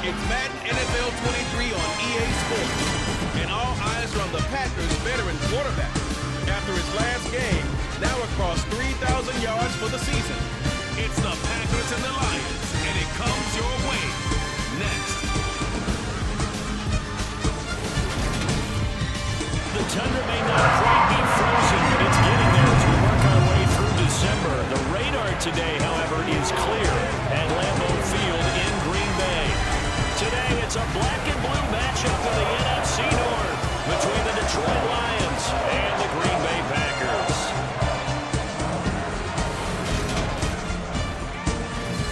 It's Madden NFL 23 on EA Sports. And all eyes are on the Packers' veteran quarterback. After his last game, now across 3,000 yards for the season. It's the Packers and the Lions, and it comes your way. Next. The tundra may not quite be frozen, but it's getting there as we work our way through December. The radar today, however, is clear at Lambeau Field in Green Bay. Today, it's a black and blue matchup in the NFC North between the Detroit Lions and the Green Bay Packers.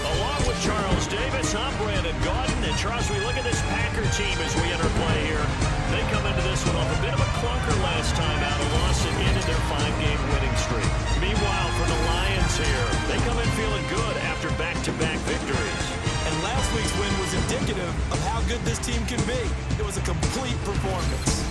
Along with Charles Davis, I'm Brandon Gaudin. And Charles, we look at this Packer team as we enter play here. They come into this one off a bit of a clunker last time out, a loss that ended their 5-game winning streak. Meanwhile, for the Lions here, they come in feeling good after back-to-back victories. And last week's win was indicative of how good this team can be. It was a complete performance.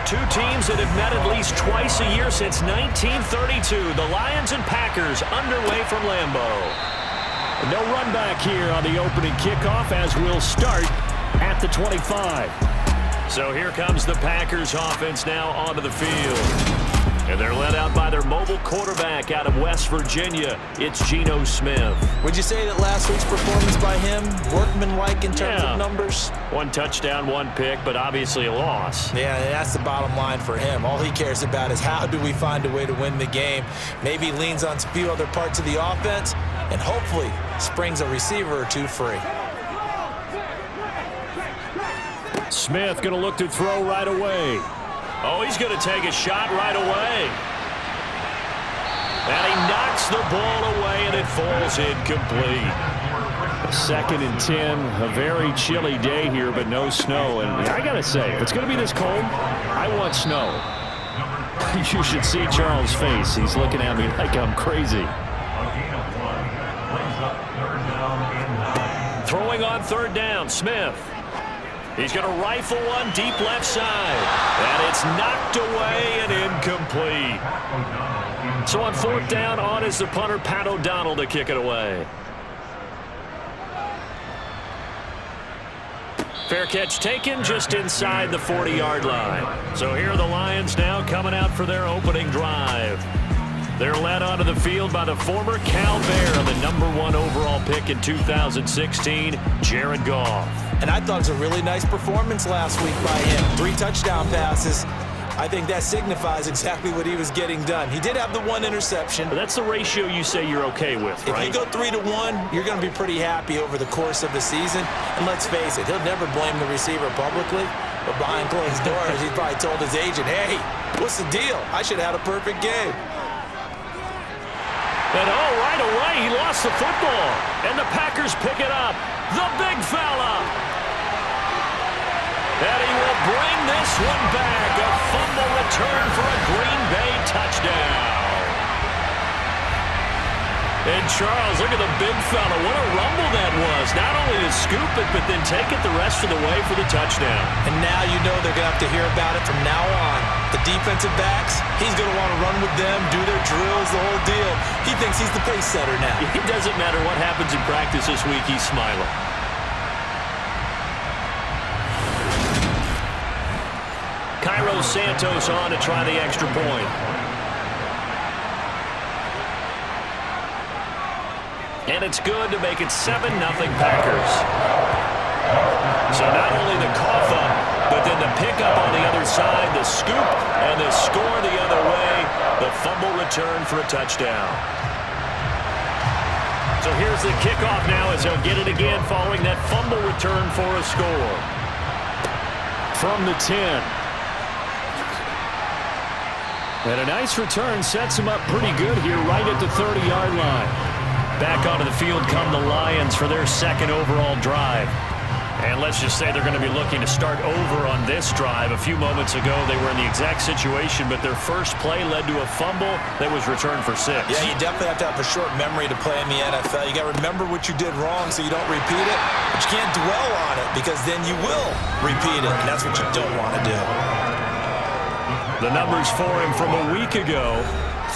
Two teams that have met at least twice a year since 1932. The Lions and Packers underway from Lambeau. No run back here on the opening kickoff as we'll start at the 25. So here comes the Packers offense now onto the field. And they're led out by their mobile quarterback out of West Virginia. It's Geno Smith. Would you say that last week's performance by him, workmanlike in terms of numbers? 1 touchdown, 1 pick, but obviously a loss. Yeah, that's the bottom line for him. All he cares about is how do we find a way to win the game. Maybe leans on a few other parts of the offense and hopefully springs a receiver or two free. Smith going to look to throw right away. Oh, he's going to take a shot right away. And he knocks the ball away, and it falls incomplete. 2nd and 10, a very chilly day here, but no snow. And I got to say, if it's going to be this cold, I want snow. You should see Charles' face. He's looking at me like I'm crazy. Throwing on 3rd down, Smith. He's going to rifle one deep left side. And it's knocked away and incomplete. So on 4th down, on is the punter, Pat O'Donnell, to kick it away. Fair catch taken just inside the 40-yard line. So here are the Lions now coming out for their opening drive. They're led onto the field by the former Cal Bear, the #1 overall pick in 2016, Jared Goff. And I thought it was a really nice performance last week by him. 3 touchdown passes. I think that signifies exactly what he was getting done. He did have the 1 interception. But that's the ratio you say you're okay with, right? If you go 3-to-1, you're going to be pretty happy over the course of the season. And let's face it, he'll never blame the receiver publicly. But behind closed doors, he probably told his agent, hey, what's the deal? I should have had a perfect game. And oh, right away, he lost the football. And the Packers pick it up. The big fella. And he will bring this one back. A fumble return for a Green Bay touchdown. And Charles, look at the big fella. What a rumble that was. Not only to scoop it, but then take it the rest of the way for the touchdown. And now you know they're going to have to hear about it from now on. The defensive backs, he's going to want to run with them, do their drills, the whole deal. He thinks he's the pace setter now. It doesn't matter what happens in practice this week, he's smiling. Cairo Santos on to try the extra point. And it's good to make it 7-0 Packers. So not only the cough up, but then the pickup on the other side, the scoop, and the score the other way, the fumble return for a touchdown. So here's the kickoff now as he'll get it again following that fumble return for a score. From the 10. And a nice return sets him up pretty good here right at the 30-yard line. Back onto the field come the Lions for their 2nd overall drive. And let's just say they're going to be looking to start over on this drive. A few moments ago, they were in the exact situation, but their first play led to a fumble that was returned for 6. Yeah, you definitely have to have a short memory to play in the NFL. You got to remember what you did wrong so you don't repeat it, but you can't dwell on it because then you will repeat it, and that's what you don't want to do. The numbers for him from a week ago: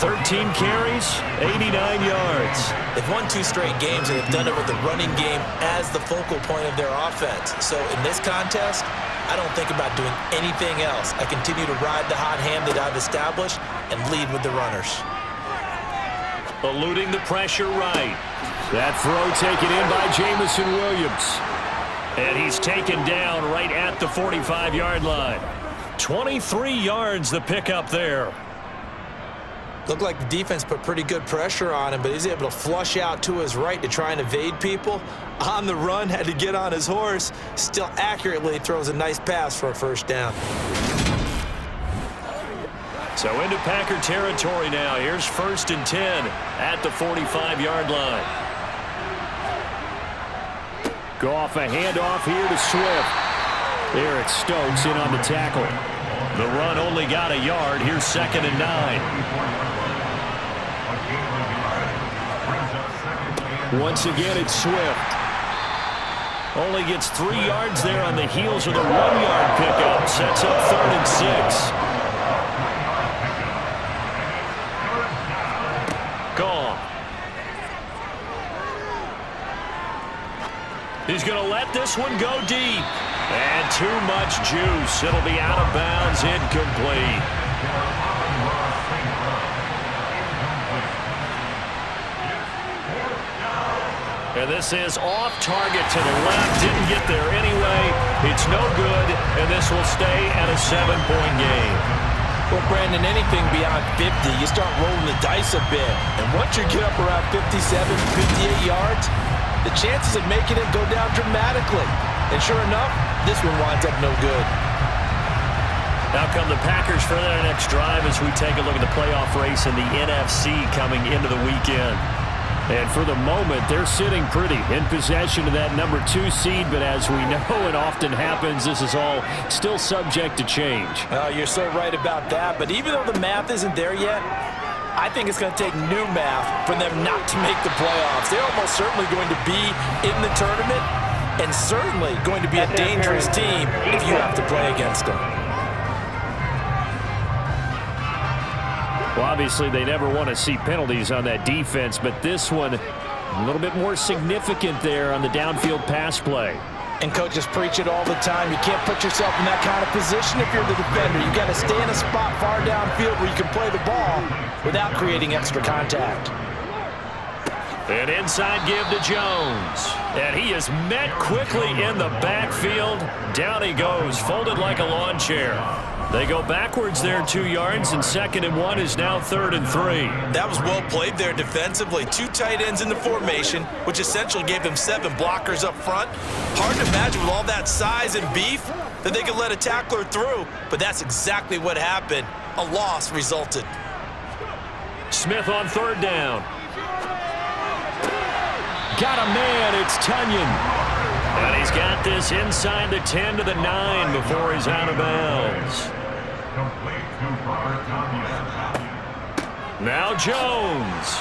13 carries, 89 yards. They've won 2 straight games, and they've done it with the running game as the focal point of their offense. So in this contest, I don't think about doing anything else. I continue to ride the hot hand that I've established and lead with the runners. Eluding the pressure right. That throw taken in by Jamison Williams. And he's taken down right at the 45-yard line. 23 yards the pickup there. Looked like the defense put pretty good pressure on him, but he's able to flush out to his right to try and evade people. On the run, had to get on his horse. Still accurately throws a nice pass for a first down. So into Packer territory now. Here's 1st and 10 at the 45-yard line. Go off a handoff here to Swift. Eric Stokes in on the tackle. The run only got a yard. Here's 2nd and 9. Once again, it's Swift. Only gets 3 yards there on the heels of the 1-yard pickup. Sets up 3rd and 6. Gone. He's going to let this one go deep. And too much juice. It'll be out of bounds, incomplete. And this is off target to the left. Didn't get there anyway. It's no good, and this will stay at a 7-point game. Well, Brandon, anything beyond 50, you start rolling the dice a bit. And once you get up around 57, 58 yards, the chances of making it go down dramatically. And sure enough, this one winds up no good. Now come the Packers for their next drive as we take a look at the playoff race in the NFC coming into the weekend. And for the moment, they're sitting pretty in possession of that number 2 seed. But as we know it often happens, this is all still subject to change. Oh, you're so right about that. But even though the math isn't there yet, I think it's going to take new math for them not to make the playoffs. They're almost certainly going to be in the tournament and certainly going to be a dangerous team if you have to play against them. Well, obviously, they never want to see penalties on that defense, but this one a little bit more significant there on the downfield pass play. And coaches preach it all the time. You can't put yourself in that kind of position if you're the defender. You've got to stay in a spot far downfield where you can play the ball without creating extra contact. An inside give to Jones. And he is met quickly in the backfield. Down he goes, folded like a lawn chair. They go backwards there 2 yards, and 2nd and 1 is now 3rd and 3. That was well played there defensively. 2 tight ends in the formation, which essentially gave them 7 blockers up front. Hard to imagine with all that size and beef that they could let a tackler through, but that's exactly what happened. A loss resulted. Smith on 3rd down. Got a man, it's Tunyon. And he's got this inside the 10 to the 9 before he's out of bounds. Now Jones.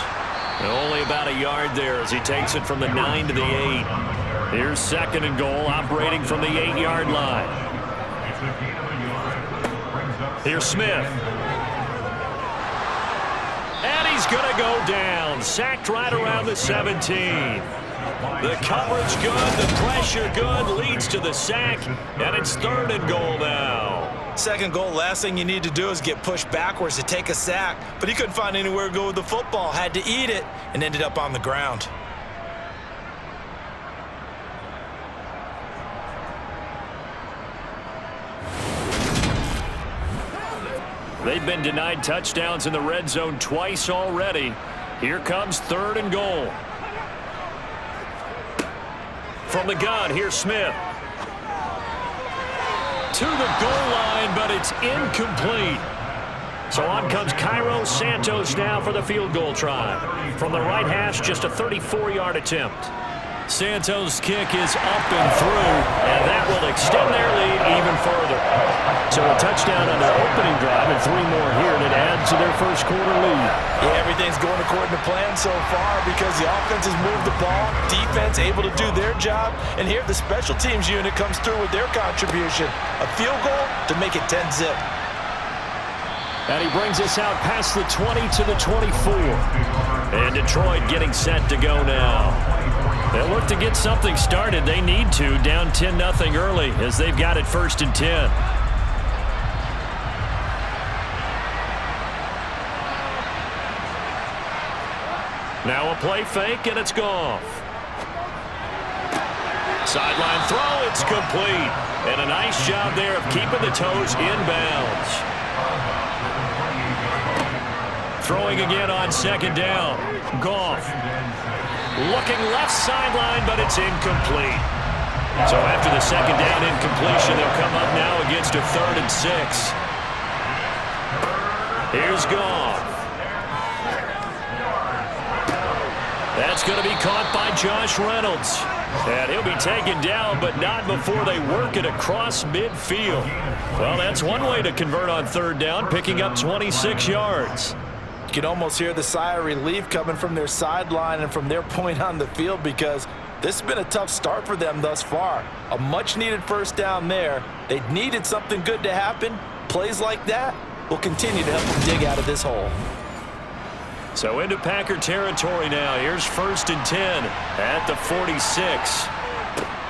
And only about a yard there as he takes it from the 9 to the 8. Here's 2nd and goal, operating from the 8-yard line. Here's Smith. And he's going to go down. Sacked right around the 17. The coverage good, the pressure good, leads to the sack, and it's 3rd and goal now. 2nd goal, last thing you need to do is get pushed backwards to take a sack, but he couldn't find anywhere to go with the football, had to eat it, and ended up on the ground. They've been denied touchdowns in the red zone twice already. Here comes 3rd and goal. From the gun, here's Smith. To the goal line, but it's incomplete. So on comes Cairo Santos now for the field goal try. From the right hash, just a 34-yard attempt. Santos' kick is up and through, and that will extend their lead even further. So a touchdown on their opening drive and 3 more here, and it adds to their first quarter lead. Yeah, everything's going according to plan so far because the offense has moved the ball, defense able to do their job, and here the special teams unit comes through with their contribution. A field goal to make it 10-zip. And he brings us out past the 20 to the 24. And Detroit getting set to go now. They'll look to get something started. They need to, down 10-0 early as they've got it 1st and 10. Now a play fake, and it's Goff. Sideline throw, it's complete. And a nice job there of keeping the toes inbounds. Throwing again on 2nd down. Goff. Looking left sideline, but it's incomplete. So after the 2nd down incompletion, they'll come up now against a 3rd and 6. Here's Goff. That's going to be caught by Josh Reynolds. And he'll be taken down, but not before they work it across midfield. Well, that's one way to convert on 3rd down, picking up 26 yards. You can almost hear the sigh of relief coming from their sideline and from their point on the field because this has been a tough start for them thus far. A much-needed 1st down there. They needed something good to happen. Plays like that will continue to help them dig out of this hole. So into Packer territory now. Here's 1st and 10 at the 46.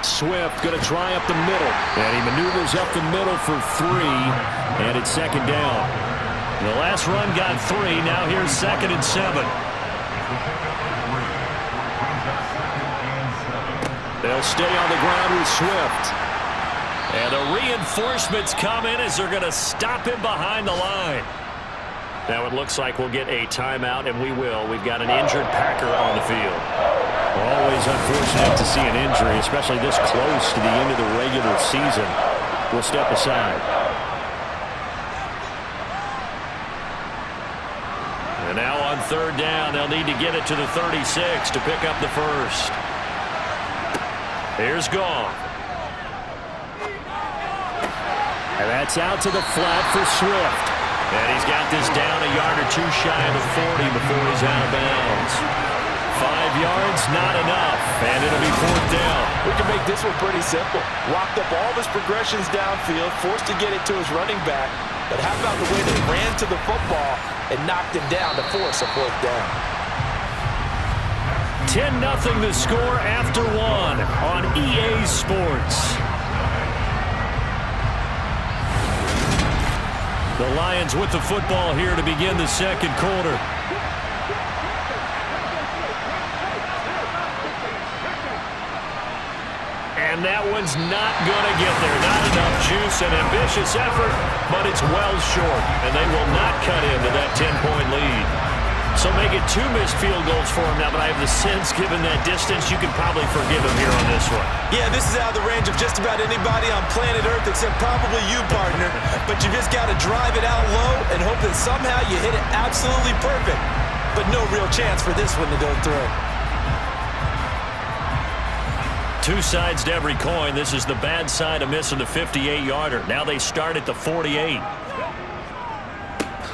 Swift going to try up the middle. And he maneuvers up the middle for 3. And it's 2nd down. The last run got 3. Now here's 2nd and 7. They'll stay on the ground with Swift. And the reinforcements come in as they're going to stop him behind the line. Now it looks like we'll get a timeout, and we will. We've got an injured Packer on the field. Always unfortunate to see an injury, especially this close to the end of the regular season. We'll step aside. And now on 3rd down, they'll need to get it to the 36 to pick up the 1st. Here's Goff. And that's out to the flat for Swift. And he's got this down a yard or 2 shy of the 40 before he's out of bounds. 5 yards, not enough. And it'll be 4th down. We can make this one pretty simple. Locked up all of his progressions downfield, forced to get it to his running back. But how about the way they ran to the football and knocked him down to force a 4th down? 10-0 the score after 1 on EA Sports. The Lions with the football here to begin the 2nd quarter. And that one's not going to get there. Not enough juice, an ambitious effort, but it's well short. And they will not cut into that 10-point lead. So make it 2 missed field goals for him now, but I have the sense, given that distance, you can probably forgive him here on this one. Yeah, this is out of the range of just about anybody on planet Earth except probably you, partner. But you just got to drive it out low and hope that somehow you hit it absolutely perfect. But no real chance for this one to go through. 2 sides to every coin. This is the bad side of missing the 58-yarder. Now they start at the 48.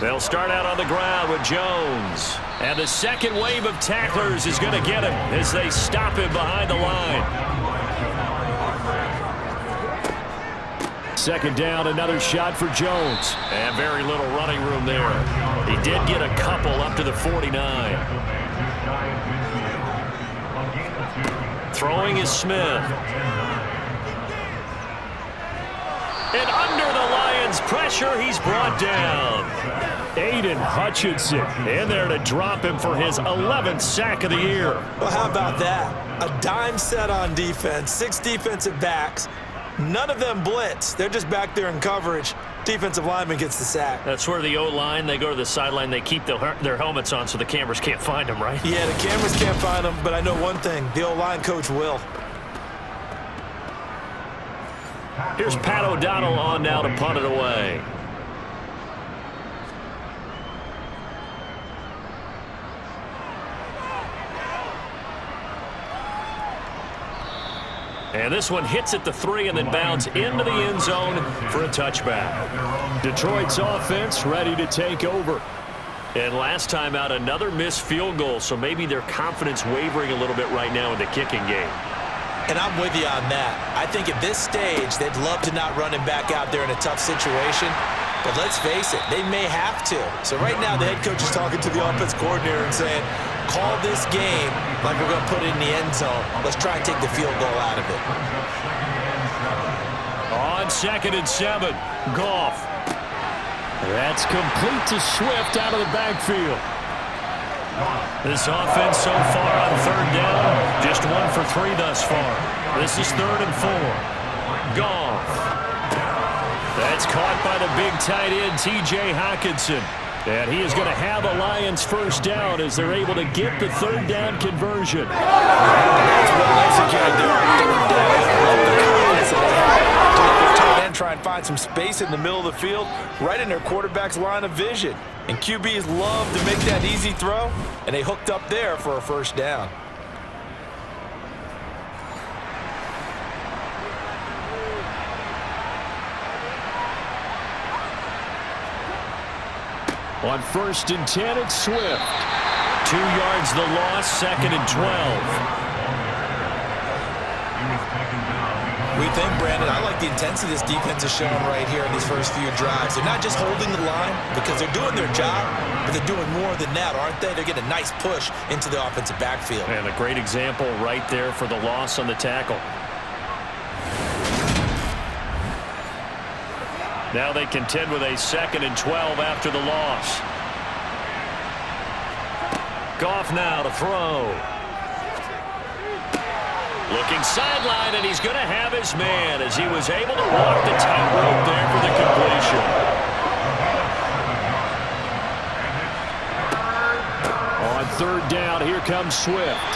They'll start out on the ground with Jones. And the second wave of tacklers is going to get him as they stop him behind the line. 2nd down, another shot for Jones. And very little running room there. He did get a couple up to the 49. Throwing is Smith. And under the Lions' pressure, he's brought down. Aiden Hutchinson in there to drop him for his 11th sack of the year. Well, how about that? A dime set on defense, 6 defensive backs. None of them blitz. They're just back there in coverage. Defensive lineman gets the sack. That's where the O-line, they go to the sideline, they keep their helmets on so the cameras can't find them, right? Yeah, the cameras can't find them, but I know one thing. The O-line coach will. Here's Pat O'Donnell on now to punt it away. And this one hits at the 3 and then bounds into the end zone for a touchback. Detroit's offense ready to take over. And last time out, another missed field goal, so maybe their confidence wavering a little bit right now in the kicking game. And I'm with you on that. I think at this stage, they'd love to not run him back out there in a tough situation. But let's face it, they may have to. So right now, the head coach is talking to the offense coordinator and saying, call this game like we're going to put it in the end zone. Let's try and take the field goal out of it. On 2nd and 7, Goff. That's complete to Swift out of the backfield. This offense so far on 3rd down, just 1 for 3 thus far. This is 3rd and 4. Goff. That's caught by the big tight end, T.J. Hockenson. And he is going to have a Lions first down as they're able to get the 3rd down conversion. That's well executed there. Try and find some space in the middle of the field, right in their quarterback's line of vision. And QBs love to make that easy throw, and they hooked up there for a first down. On 1st and 10, it's Swift. 2 yards the loss, 2nd and 12. We think, Brandon, I like the intensity this defense is showing right here in these first few drives. They're not just holding the line because they're doing their job, but they're doing more than that, aren't they? They're getting a nice push into the offensive backfield. And a great example right there for the loss on the tackle. Now they contend with a 2nd and 12 after the loss. Goff now to throw. Looking sideline, and he's going to have his man as he was able to walk the tightrope there for the completion. On 3rd down, here comes Swift.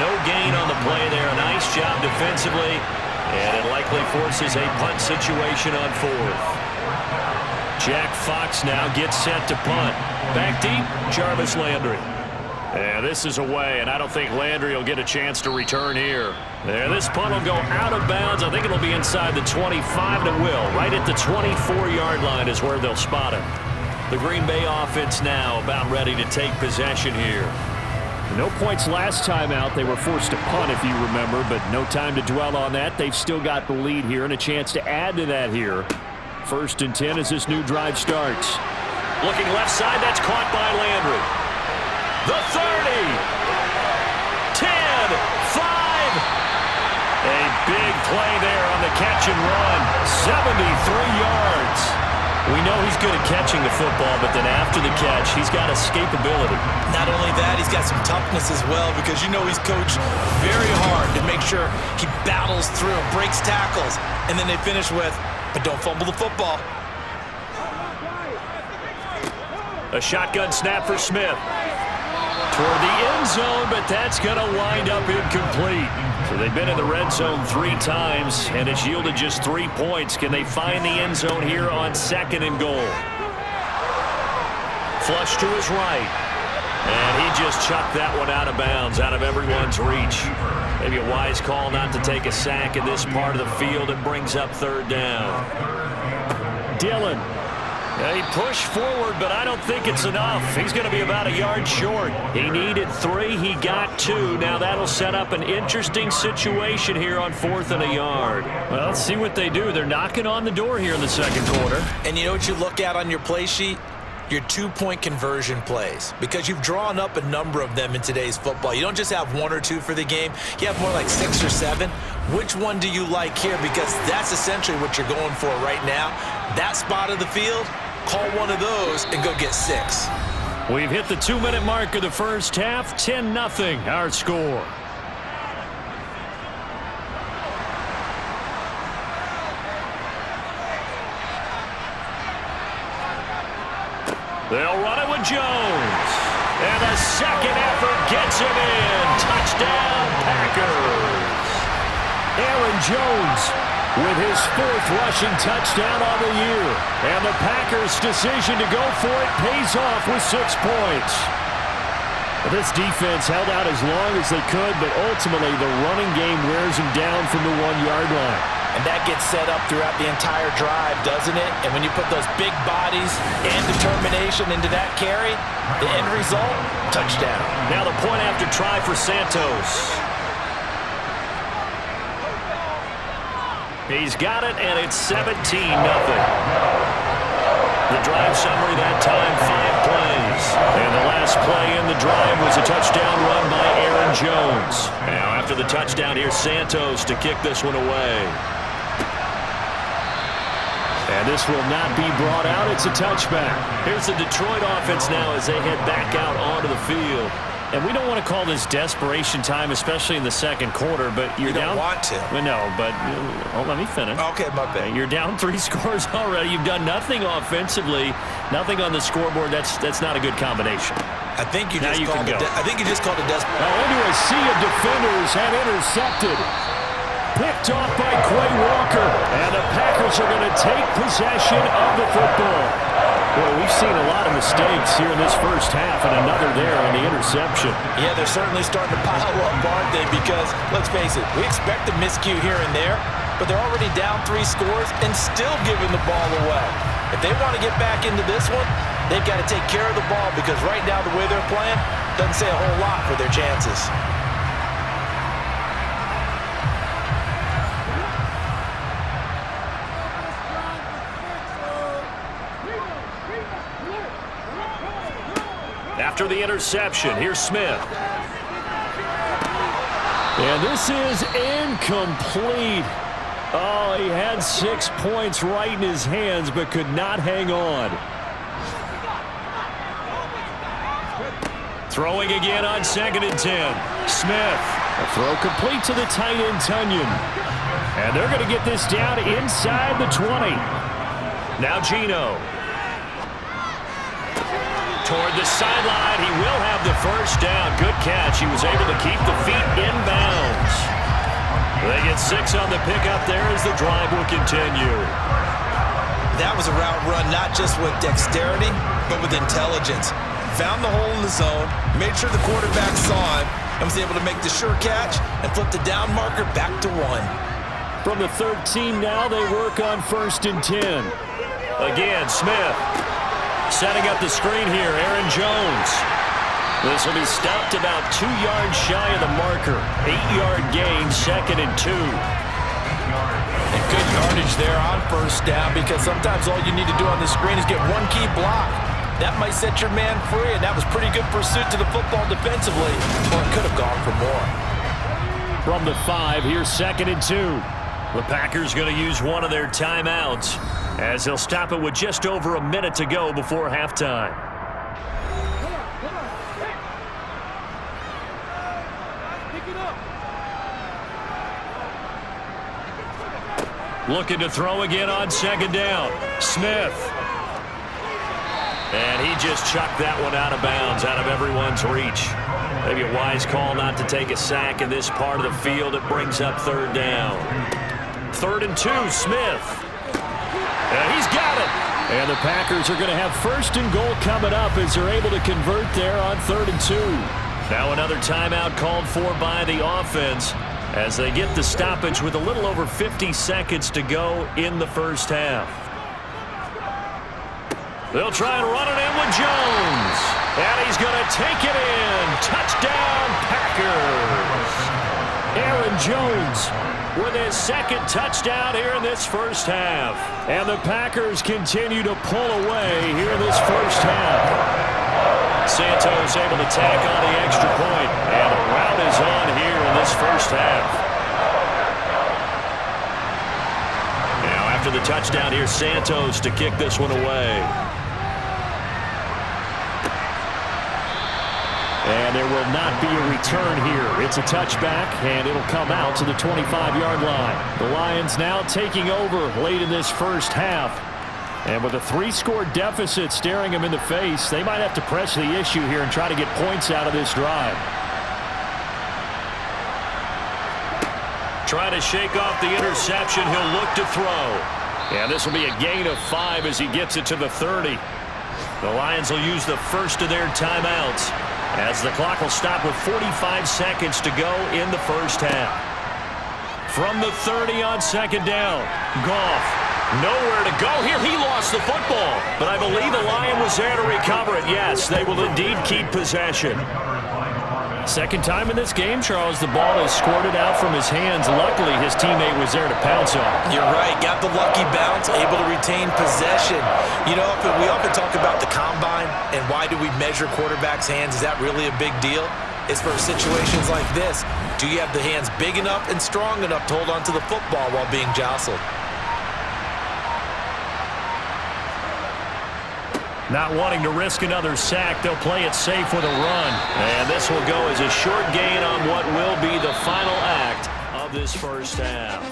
No gain on the play there. A nice job defensively, and it likely forces a punt situation on 4th. Jack Fox now gets set to punt. Back deep, Jarvis Landry. And this is away, and I don't think Landry will get a chance to return here. There, this punt will go out of bounds. I think it'll be inside the 25, and it will. Right at the 24-yard line is where they'll spot him. The Green Bay offense now about ready to take possession here. No points last time out. They were forced to punt, if you remember, but no time to dwell on that. They've still got the lead here and a chance to add to that here. 1st and 10 as this new drive starts. Looking left side, that's caught by Landry. The 30, 10, 5. A big play there on the catch and run. 73 yards. We know he's good at catching the football, but then after the catch, he's got escapability. Not only that, he's got some toughness as well because you know he's coached very hard to make sure he battles through, breaks tackles, and then they finish with, but don't fumble the football. A shotgun snap for Smith. Toward the end zone, but that's going to wind up incomplete. So they've been in the red zone 3 times, and it's yielded just 3 points. Can they find the end zone here on 2nd and goal? Flush to his right. And he just chucked that one out of bounds, out of everyone's reach. Maybe a wise call not to take a sack in this part of the field. It brings up 3rd down. Dillon. He pushed forward, but I don't think it's enough. He's going to be about a yard short. He needed 3. He got 2. Now that'll set up an interesting situation here on 4th and a yard. Well, let's see what they do. They're knocking on the door here in the 2nd quarter. And you know what you look at on your play sheet? Your 2-point conversion plays, because you've drawn up a number of them in today's football. You don't just have 1 or 2 for the game. You have more like 6 or 7. Which one do you like here? Because that's essentially what you're going for right now. That spot of the field, call one of those and go get 6. We've hit the 2-minute mark of the first half. 10-0 our score. They'll run it with Jones. And the second effort gets him in. Touchdown, Packers. Aaron Jones with his 4th rushing touchdown on the year. And the Packers' decision to go for it pays off with 6 points. This defense held out as long as they could, but ultimately the running game wears them down from the 1-yard line. And that gets set up throughout the entire drive, doesn't it? And when you put those big bodies and determination into that carry, the end result, touchdown. Now the point after try for Santos. He's got it, and it's 17-0. The drive summary that time, 5 plays. And the last play in the drive was a touchdown run by Aaron Jones. Now after the touchdown, here's Santos to kick this one away. And this will not be brought out. It's a touchback. Here's the Detroit offense now as they head back out onto the field. And we don't want to call this desperation time, especially in the second quarter, but you're down. You don't want to. Well, no, but let me finish. Okay, my bad. You're down 3 scores already. You've done nothing offensively, nothing on the scoreboard. That's not a good combination. I think you now just you called can it. go. I think you just called it desperate. Now into a sea of defenders and intercepted. Picked off by Quay Walker. And the Packers are going to take possession of the football. Well, we've seen a lot of mistakes here in this first half, and another there on the interception. Yeah, they're certainly starting to pile up, aren't they? Because, let's face it, we expect a miscue here and there, but they're already down 3 scores and still giving the ball away. If they want to get back into this one, they've got to take care of the ball, because right now the way they're playing doesn't say a whole lot for their chances. After the interception, here's Smith. And this is incomplete. Oh, he had 6 points right in his hands, but could not hang on. Throwing again on 2nd and 10. Smith. A throw complete to the tight end, Tunyon. And they're going to get this down inside the 20. Now Geno. Toward the sideline, he will have the first down. Good catch. He was able to keep the feet in bounds. They get 6 on the pickup there as the drive will continue. That was a route run not just with dexterity, but with intelligence. Found the hole in the zone, made sure the quarterback saw him, and was able to make the sure catch and flip the down marker back to 1. From the 13 now, they work on 1st and 10. Again, Smith. Setting up the screen here, Aaron Jones. This will be stopped about 2 yards shy of the marker. 8-yard gain, 2nd and 2. And good yardage there on 1st down, because sometimes all you need to do on the screen is get 1 key block. That might set your man free, and that was pretty good pursuit to the football defensively, or it could have gone for more. From the 5, here's 2nd and 2. The Packers going to use one of their timeouts, as they'll stop it with just over a minute to go before halftime. Looking to throw again on 2nd down. Smith. And he just chucked that one out of bounds, out of everyone's reach. Maybe a wise call not to take a sack in this part of the field. It brings up 3rd down. 3rd and 2, Smith. And he's got it. And the Packers are going to have 1st and goal coming up as they're able to convert there on 3rd and 2. Now another timeout called for by the offense as they get the stoppage with a little over 50 seconds to go in the first half. They'll try and run it in with Jones. And he's going to take it in. Touchdown, Packers. Aaron Jones with his 2nd touchdown here in this first half. And the Packers continue to pull away here in this first half. Santos able to tack on the extra point. And the rout is on here in this first half. Now after the touchdown, here's Santos to kick this one away. And there will not be a return here. It's a touchback, and it'll come out to the 25-yard line. The Lions now taking over late in this first half. And with a 3-score deficit staring them in the face, they might have to press the issue here and try to get points out of this drive. Trying to shake off the interception. He'll look to throw. And this will be a gain of 5 as he gets it to the 30. The Lions will use the first of their timeouts. as the clock will stop with 45 seconds to go in the first half. From the 30 on second down, Goff. Nowhere to go here. He lost the football, but I believe the Lion was there to recover it. Yes, they will indeed keep possession. Second time in this game, Charles, the ball is squirted out from his hands. Luckily, his teammate was there to pounce on it. You're right. Got the lucky bounce, able to retain possession. You know, we often talk about the combine and why do we measure quarterbacks' hands. Is that really a big deal? It's for situations like this. Do you have the hands big enough and strong enough to hold on to the football while being jostled? Not wanting to risk another sack, they'll play it safe with a run. And this will go as a short gain on what will be the final act of this first half.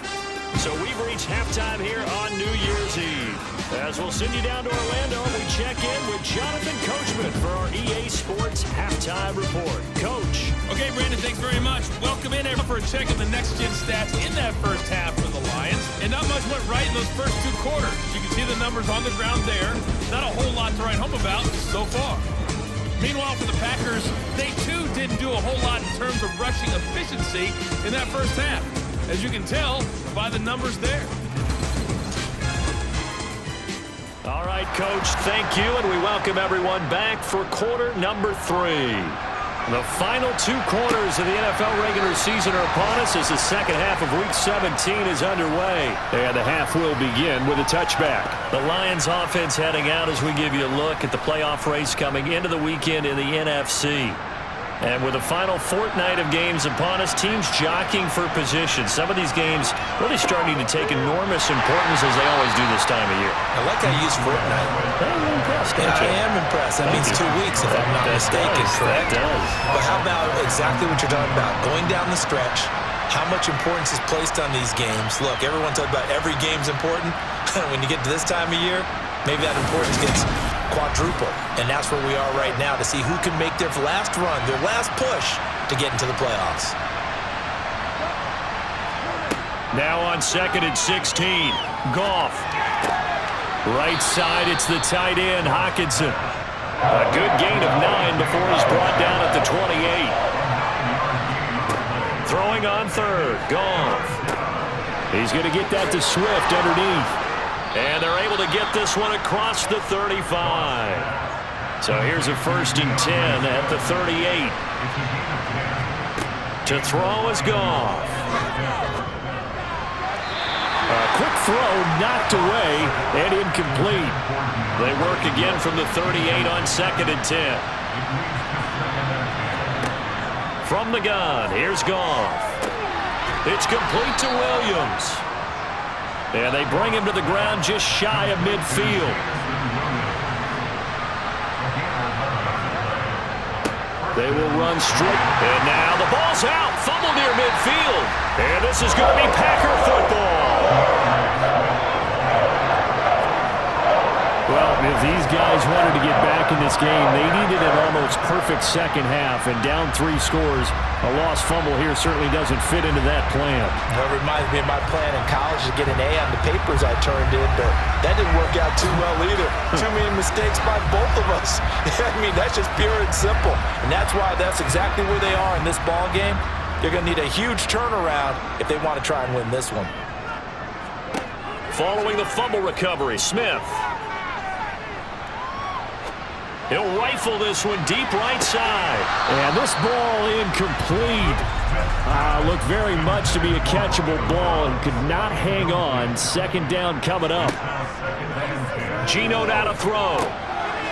So we've reached halftime here on New Year's Eve. As we'll send you down to Orlando, we check in with Jonathan Coachman for our EA Sports Halftime Report. Coach. Okay, Brandon, thanks very much. Welcome in everyone for a check of the next-gen stats in that first half for the Lions. And not much went right in those first two quarters. You can see the numbers on the ground there. Not a whole lot to write home about so far. Meanwhile, for the Packers, they too didn't do a whole lot in terms of rushing efficiency in that first half. As you can tell by the numbers there. All right, Coach, thank you, and we welcome everyone back for quarter number 3. The final 2 quarters of the NFL regular season are upon us as the second half of Week 17 is underway. And the half will begin with a touchback. The Lions offense heading out as we give you a look at the playoff race coming into the weekend in the NFC. And with the final fortnight of games upon us, teams jockeying for position. Some of these games really starting to take enormous importance as they always do this time of year. I like how you use fortnight. I'm impressed, Yeah, I am impressed. That means 2 weeks, if I'm not mistaken, correct? That does. But how about exactly what you're talking about? Going down the stretch, how much importance is placed on these games? Look, everyone talks about every game's important. When you get to this time of year, maybe that importance gets quadruple. And that's where we are right now to see who can make their last run, their last push to get into the playoffs. Now on second and 16, Goff. Right side, it's the tight end, Hockenson. A good gain of 9 before he's brought down at the 28. Throwing on third, Goff. He's going to get that to Swift underneath. And they're able to get this one across the 35. So here's a 1st and 10 at the 38. To throw is Goff. A quick throw knocked away and incomplete. They work again from the 38 on 2nd and 10. From the gun, here's Goff. It's complete to Williams. And they bring him to the ground just shy of midfield. They will run straight. And now the ball's out. Fumble near midfield. And this is going to be Packer football. Well, if these guys wanted to get back in this game, they needed an almost perfect second half. And down 3 scores, a lost fumble here certainly doesn't fit into that plan. That reminds me of my plan in college to get an A on the papers I turned in, but that didn't work out too well either. Too many mistakes by both of us. I mean, that's just pure and simple. And that's why that's exactly where they are in this ball game. They're going to need a huge turnaround if they want to try and win this one. Following the fumble recovery, Smith. He'll rifle this one deep right side. And this ball incomplete. Looked very much to be a catchable ball and could not hang on. 2nd down coming up. Geno now to throw.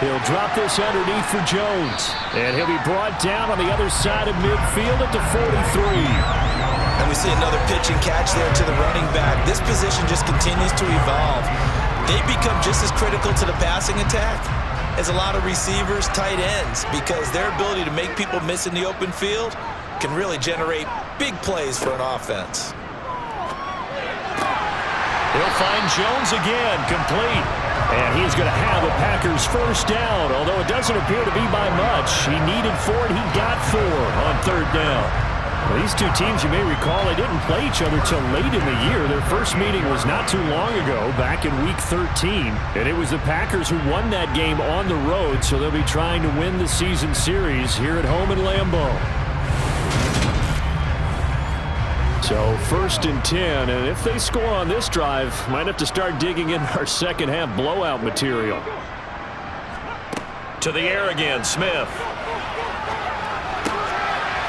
He'll drop this underneath for Jones. And he'll be brought down on the other side of midfield at the 43. And we see another pitch and catch there to the running back. This position just continues to evolve. They become just as critical to the passing attack as a lot of receivers, tight ends, because their ability to make people miss in the open field can really generate big plays for an offense. He'll find Jones again, complete. And he's going to have a Packers first down, although it doesn't appear to be by much. He needed 4, and he got 4 on 3rd down. These two teams, you may recall, they didn't play each other till late in the year. Their first meeting was not too long ago, back in Week 13. And it was the Packers who won that game on the road, so they'll be trying to win the season series here at home in Lambeau. So 1st and 10, and if they score on this drive, might have to start digging in our second half blowout material. To the air again, Smith.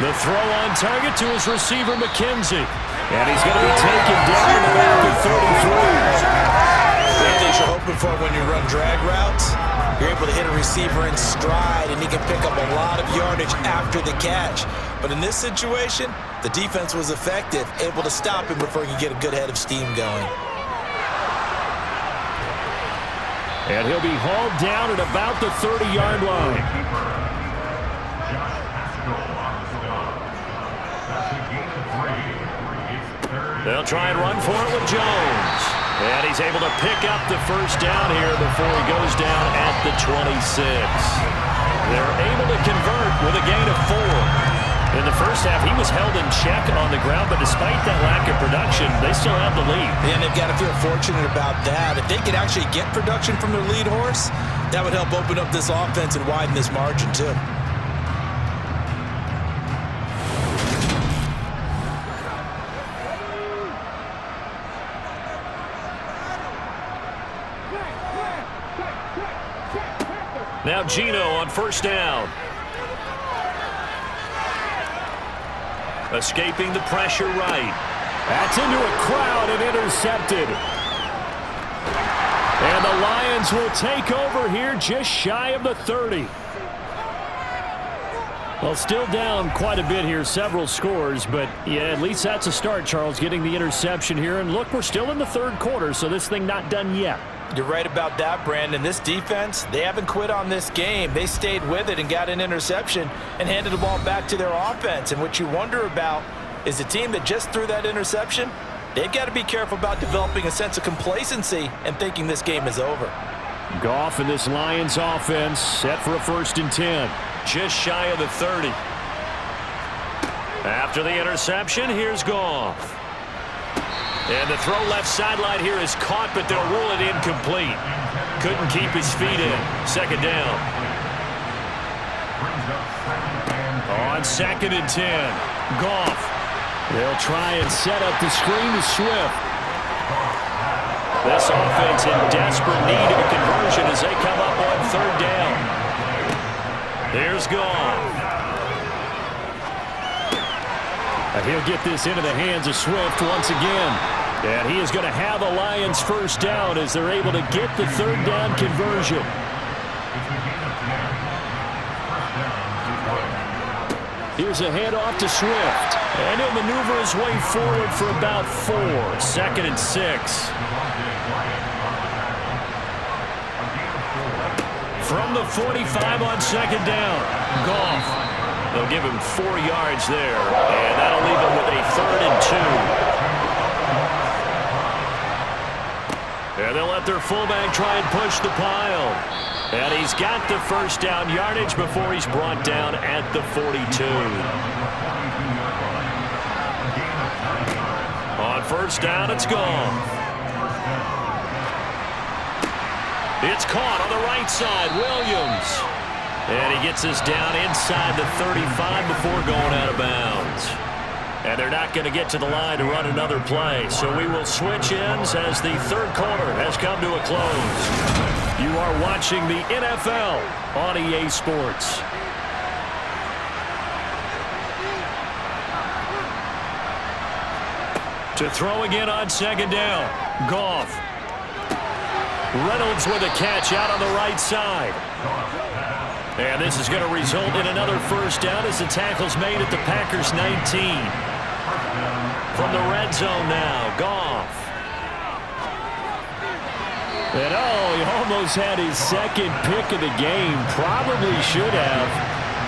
The throw on target to his receiver, McKenzie. And he's going to be taken down in the back of 33. One thing you're hoping for when you run drag routes, you're able to hit a receiver in stride, and he can pick up a lot of yardage after the catch. But in this situation, the defense was effective, able to stop him before he could get a good head of steam going. And he'll be hauled down at about the 30-yard line. They'll try and run for it with Jones. And he's able to pick up the first down here before he goes down at the 26. They're able to convert with a gain of 4. In the first half, he was held in check on the ground, but despite that lack of production, they still have the lead. And they've got to feel fortunate about that. If they could actually get production from their lead horse, that would help open up this offense and widen this margin, too. Now Gino on first down. Escaping the pressure right. That's into a crowd and intercepted. And the Lions will take over here just shy of the 30. Well, still down quite a bit here, several scores, but yeah, at least that's a start, Charles, getting the interception here. And look, we're still in the third quarter, so this thing not done yet. You're right about that, Brandon. This defense, they haven't quit on this game. They stayed with it and got an interception and handed the ball back to their offense. And what you wonder about is the team that just threw that interception, they've got to be careful about developing a sense of complacency and thinking this game is over. Goff and this Lions offense set for a 1st and 10. Just shy of the 30. After the interception, here's Goff. And the throw left sideline here is caught, but they'll rule it incomplete. Couldn't keep his feet in. Second down. On 2nd and 10. Goff. They'll try and set up the screen to Swift. This offense in desperate need of a conversion as they come up on 3rd down. Here's Goff. And he'll get this into the hands of Swift once again. And he is going to have a Lions first down as they're able to get the 3rd down conversion. Here's a handoff to Swift. And he'll maneuver his way forward for about 4. 2nd and 6. From the 45 on 2nd down. Goff. They'll give him 4 yards there. And that'll leave him with a 3rd and 2. And they'll let their fullback try and push the pile. And he's got the first down yardage before he's brought down at the 42. On first down, it's gone. It's caught on the right side, Williams. And he gets us down inside the 35 before going out of bounds. And they're not going to get to the line to run another play. So we will switch ends as the 3rd quarter has come to a close. You are watching the NFL on EA Sports. To throw again on 2nd down. Goff. Reynolds with a catch out on the right side. And this is going to result in another first down as the tackle's made at the Packers' 19. From the red zone now, Goff. And he almost had his 2nd pick of the game. Probably should have.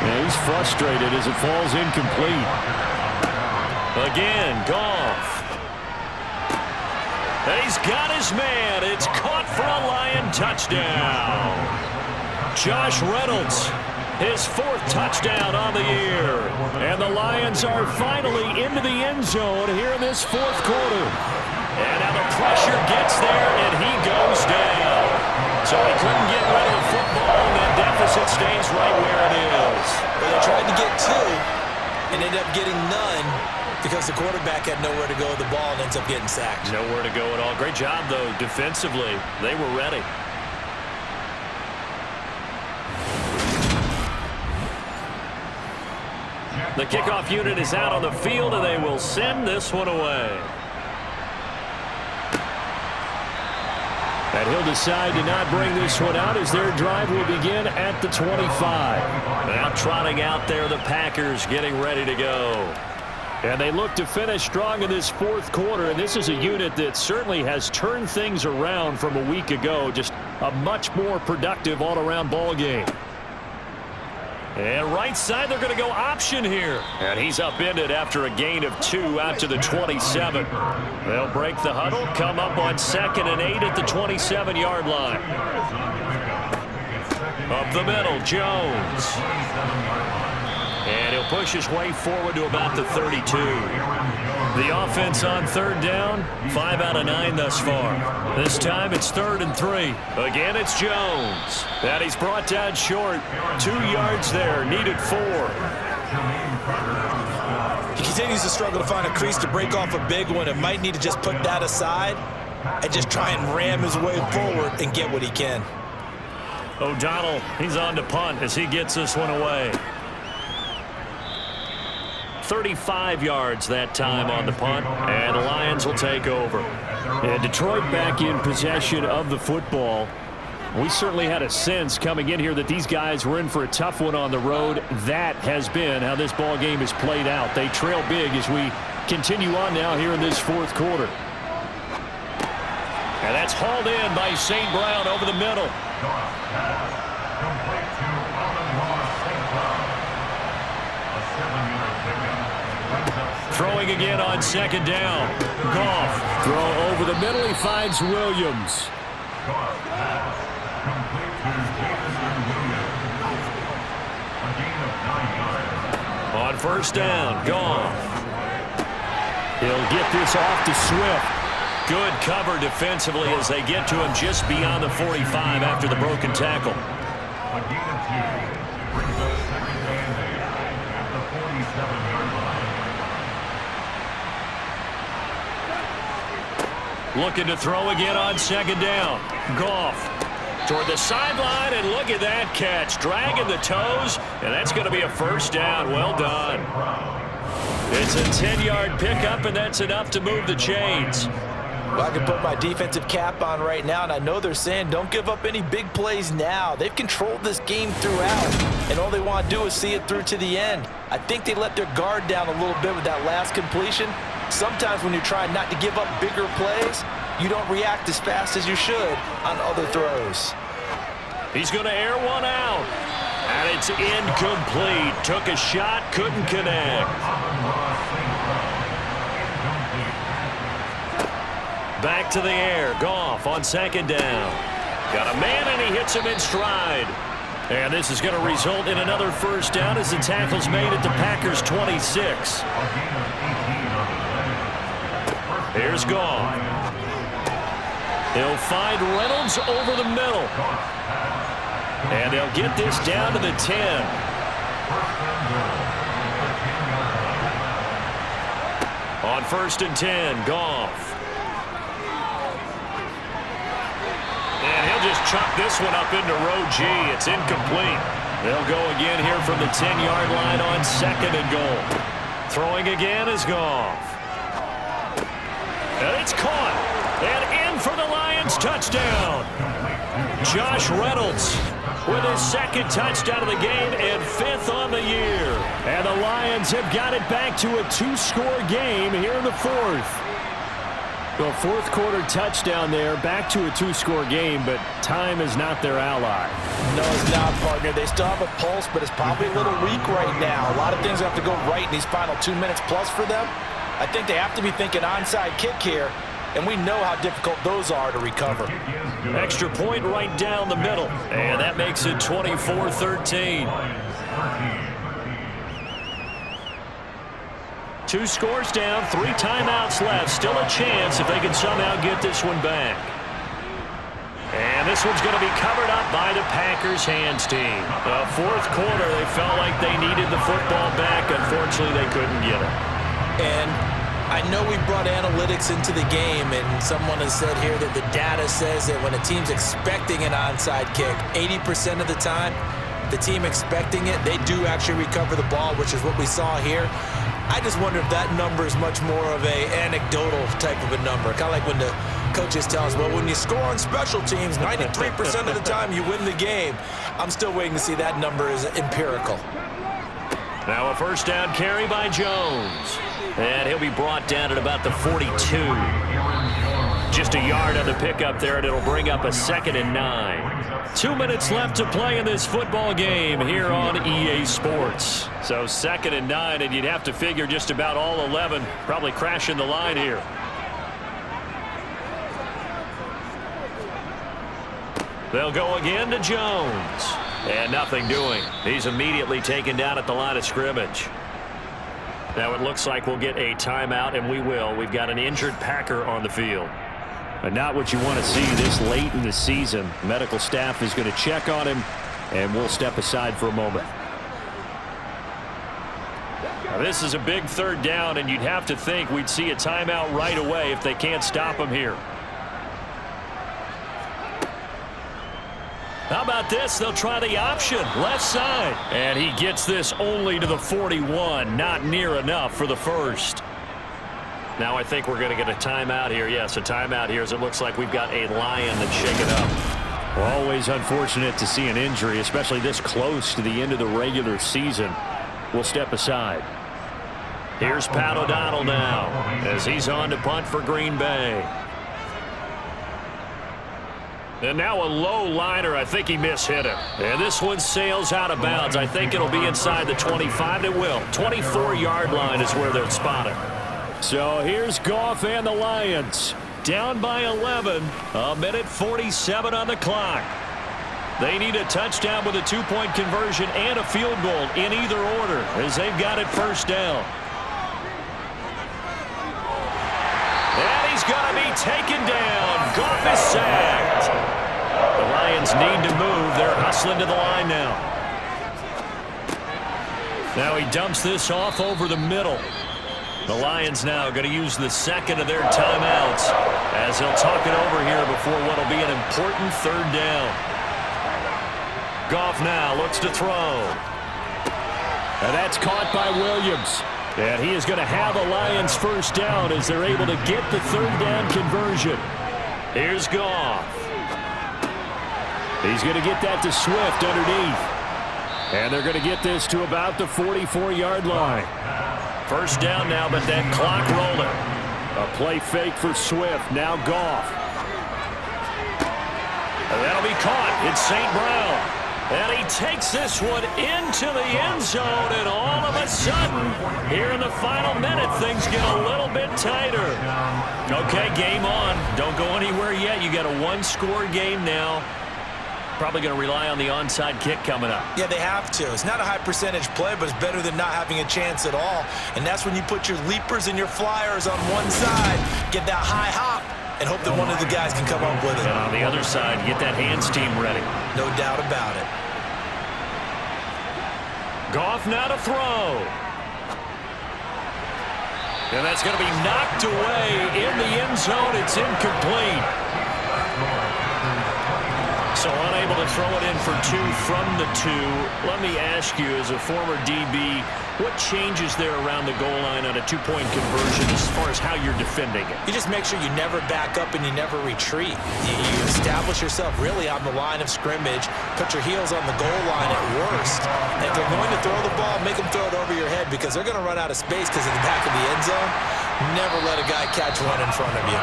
And he's frustrated as it falls incomplete. Again, Goff. And he's got his man. It's caught for a Lion touchdown. Josh Reynolds His 4th touchdown on the year. And the Lions are finally into the end zone here in this 4th quarter. And now the pressure gets there, and he goes down. So he couldn't get rid of the football, and that deficit stays right where it is. Well, they tried to get 2 and ended up getting none because the quarterback had nowhere to go with the ball and ends up getting sacked. Nowhere to go at all. Great job, though, defensively. They were ready. The kickoff unit is out on the field, and they will send this one away. And he'll decide to not bring this one out as their drive will begin at the 25. Now trotting out there, the Packers getting ready to go. And they look to finish strong in this 4th quarter, and this is a unit that certainly has turned things around from a week ago. Just a much more productive all-around ball game. And right side, they're going to go option here. And he's upended after a gain of 2 out to the 27. They'll break the huddle, come up on 2nd and 8 at the 27-yard line. Up the middle, Jones. And he'll push his way forward to about the 32. The offense on 3rd down, 5 out of 9 thus far. This time it's 3rd and 3. Again, it's Jones. And he's brought down short. 2 yards there, needed 4. He continues to struggle to find a crease to break off a big one and might need to just put that aside and just try and ram his way forward and get what he can. O'Donnell, he's on to punt as he gets this one away. 35 yards that time on the punt, and the Lions will take over. And Detroit back in possession of the football. We certainly had a sense coming in here that these guys were in for a tough one on the road. That has been how this ball game has played out. They trail big as we continue on now here in this 4th quarter. And that's hauled in by St. Brown over the middle. Throwing again on 2nd down. Goff. Throw over the middle. He finds Williams. On 1st down, Goff. He'll get this off to Swift. Good cover defensively as they get to him just beyond the 45 after the broken tackle. Looking to throw again on 2nd down. Goff toward the sideline, and look at that catch. Dragging the toes, and that's going to be a 1st down. Well done. It's a 10-yard pickup, and that's enough to move the chains. Well, I can put my defensive cap on right now, and I know they're saying don't give up any big plays now. They've controlled this game throughout, and all they want to do is see it through to the end. I think they let their guard down a little bit with that last completion. Sometimes when you're trying not to give up bigger plays, you don't react as fast as you should on other throws. He's going to air one out. And it's incomplete. Took a shot, couldn't connect. Back to the air. Goff on 2nd down. Got a man, and he hits him in stride. And this is going to result in another 1st down as the tackle's made at the Packers' 26. Here's Goff. He'll find Reynolds over the middle. And they'll get this down to the 10. On 1st and 10, Goff. And he'll just chuck this one up into row G. It's incomplete. They'll go again here from the 10-yard line on 2nd and goal. Throwing again is Goff. And it's caught. And in for the Lions touchdown. Josh Reynolds with his 2nd touchdown of the game and 5th on the year. And the Lions have got it back to a 2-score game here in the 4th. The 4th quarter touchdown there, back to a 2-score game, but time is not their ally. No, it's not, partner. They still have a pulse, but it's probably a little weak right now. A lot of things have to go right in these final 2 minutes plus for them. I think they have to be thinking onside kick here and we know how difficult those are to recover. Extra point right down the middle, and that makes it 24-13. 2 scores down, 3 timeouts left. Still a chance if they can somehow get this one back. And this one's going to be covered up by the Packers hands team. The fourth quarter, they felt like they needed the football back. Unfortunately, they couldn't get it. And I know we brought analytics into the game, and someone has said here that the data says that when a team's expecting an onside kick, 80% of the time, the team expecting it, they do actually recover the ball, which is what we saw here. I just wonder if that number is much more of a anecdotal type of a number. Kind of like when the coaches tell us, well, when you score on special teams, 93% of the time you win the game. I'm still waiting to see that number is empirical. Now a first down carry by Jones. And he'll be brought down at about the 42. Just a yard on the pickup there, and it'll bring up a 2nd and 9. 2 minutes left to play in this football game here on EA Sports. So 2nd and 9, and you'd have to figure just about all 11 probably crashing the line here. They'll go again to Jones. And nothing doing. He's immediately taken down at the line of scrimmage. Now it looks like we'll get a timeout, and we will. We've got an injured Packer on the field. And not what you want to see this late in the season. Medical staff is going to check on him, and we'll step aside for a moment. Now this is a big 3rd down, and you'd have to think we'd see a timeout right away if they can't stop him here. How about this? They'll try the option, left side. And he gets this only to the 41, not near enough for the first. Now I think we're going to get a timeout here. Yes, a timeout here as it looks like we've got a Lion that's shaken up. Well, always unfortunate to see an injury, especially this close to the end of the regular season. We'll step aside. Here's Pat O'Donnell now as he's on to punt for Green Bay. And now a low liner. I think he mishit him. And this one sails out of bounds. I think it'll be inside the 25. It will. 24-yard line is where they'll spot it. So here's Goff and the Lions. Down by 11. A minute 47 on the clock. They need a touchdown with a 2-point conversion and a field goal in either order as they've got it first down. And he's going to be taken down. Goff is sacked. The Lions need to move. They're hustling to the line now. Now he dumps this off over the middle. The Lions now going to use the 2nd of their timeouts as they'll talk it over here before what will be an important 3rd down. Goff now looks to throw. And that's caught by Williams. And he is going to have a Lions first down as they're able to get the 3rd down conversion. Here's Goff. He's going to get that to Swift underneath. And they're going to get this to about the 44-yard line. First down now, but that clock rolling. A play fake for Swift. Now Goff. And that'll be caught. It's St. Brown. And he takes this one into the end zone. And all of a sudden, here in the final minute, things get a little bit tighter. Okay, game on. Don't go anywhere yet. You got a 1-score game now. Probably going to rely on the onside kick coming up. Yeah, they have to. It's not a high percentage play, but it's better than not having a chance at all. And that's when you put your leapers and your flyers on one side, get that high hop, and hope that one of the guys can come up with it. And on the other side, get that hands team ready. No doubt about it. Goff now to throw. And that's going to be knocked away in the end zone. It's incomplete. So unable to throw it in for 2 from the 2. Let me ask you, as a former DB, what changes there around the goal line on a 2-point conversion as far as how you're defending it? You just make sure you never back up and you never retreat. You establish yourself really on the line of scrimmage, put your heels on the goal line at worst. And if they're going to throw the ball, make them throw it over your head because they're going to run out of space because of the back of the end zone. Never let a guy catch one in front of you.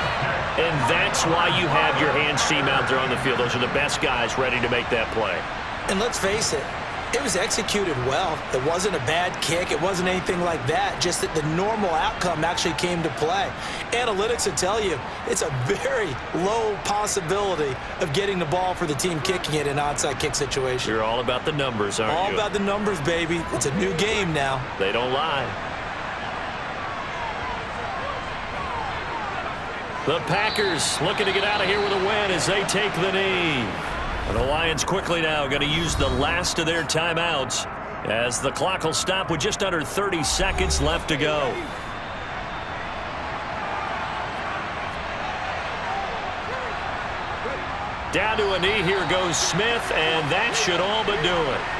And that's why you have your hands team out there on the field. Those are the best guys ready to make that play. And let's face it, It was executed well. It wasn't a bad kick. It wasn't anything like that. Just that the normal outcome actually came to play. Analytics will tell you it's a very low possibility of getting the ball for the team kicking it in an onside kick situation. You're all about the numbers, aren't you? All about the numbers, baby. It's a new game now. They don't lie. The Packers looking to get out of here with a win as they take the knee. And the Lions quickly now going to use the last of their timeouts as the clock will stop with just under 30 seconds left to go. Down to a knee, here goes Smith, and that should all but do it.